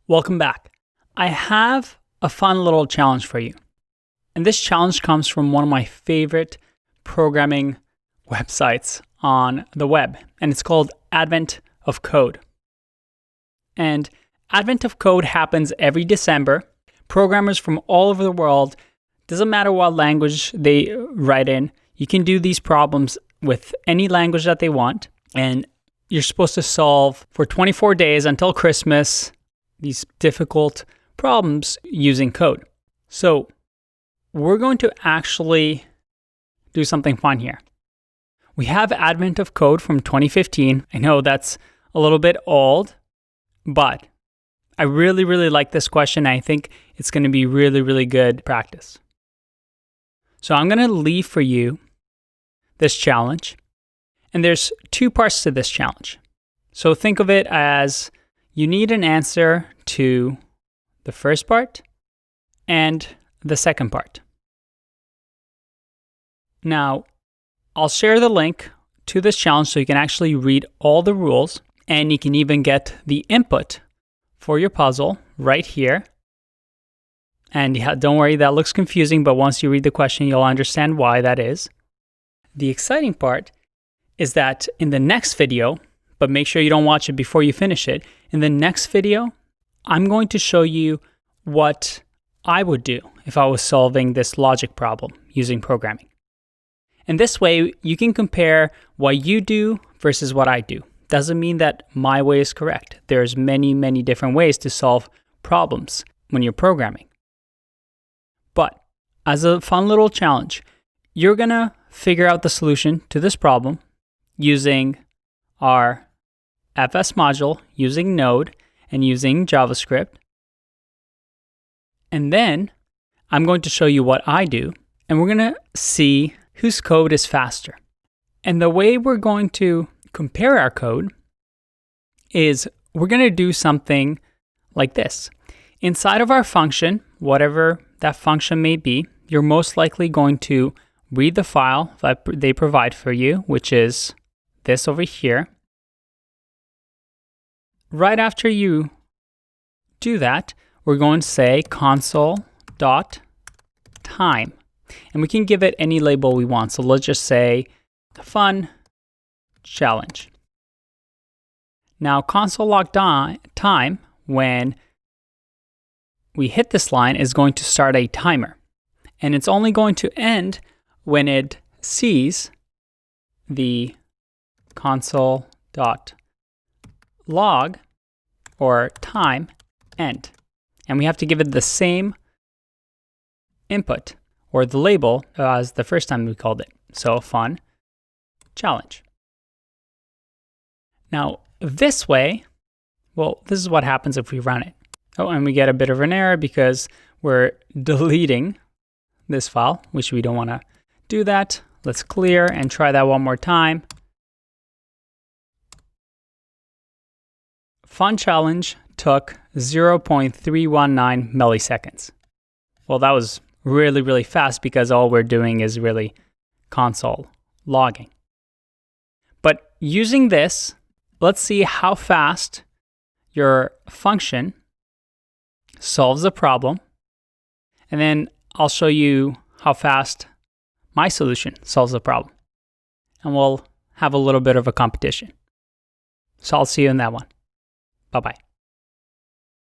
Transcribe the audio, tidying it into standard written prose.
Welcome back. I have a fun little challenge for you. And this challenge comes from one of my favorite programming websites on the web, and it's called Advent of Code. And Advent of Code happens every December. Programmers from all over the world, doesn't matter what language they write in, you can do these problems with any language that they want, and you're supposed to solve for 24 days until Christmas these difficult problems using code. So we're going to actually do something fun here. We have Advent of Code from 2015. I know that's a little bit old, but I really like this question. I think it's going to be really good practice. So I'm going to leave for you this challenge. And there's two parts to this challenge. So think of it as you need an answer to the first part and the second part. Now, I'll share the link to this challenge so you can actually read all the rules, and you can even get the input for your puzzle right here. And don't worry, that looks confusing, but once you read the question, you'll understand why that is. The exciting part is that in the next video, but make sure you don't watch it before you finish it, in the next video, I'm going to show you what I would do if I was solving this logic problem using programming. And this way, you can compare what you do versus what I do. Doesn't mean that my way is correct. There's many different ways to solve problems when you're programming. But as a fun little challenge, you're gonna figure out the solution to this problem using our FS module, using Node, and using JavaScript. And then I'm going to show you what I do, and we're gonna see whose code is faster. And the way we're going to compare our code is we're going to do something like this. Inside of our function, whatever that function may be, you're most likely going to read the file that they provide for you, which is this over here. Right after you do that, we're going to say console.time. And we can give it any label we want. So let's just say fun challenge. Now console.time, when we hit this line, is going to start a timer. And it's only going to end when it sees the console.log or time end. And we have to give it the same input or the label as the first time we called it. So fun challenge. Now this way, well, this is what happens if we run it. Oh, and we get a bit of an error because we're deleting this file, which we don't want to do that. Let's clear and try that one more time. Fun challenge took 0.319 milliseconds. Well, that was really fast because all we're doing is really console logging. But using this, let's see how fast your function solves a problem. And then I'll show you how fast my solution solves the problem. And we'll have a little bit of a competition. So I'll see you in that one. Bye-bye.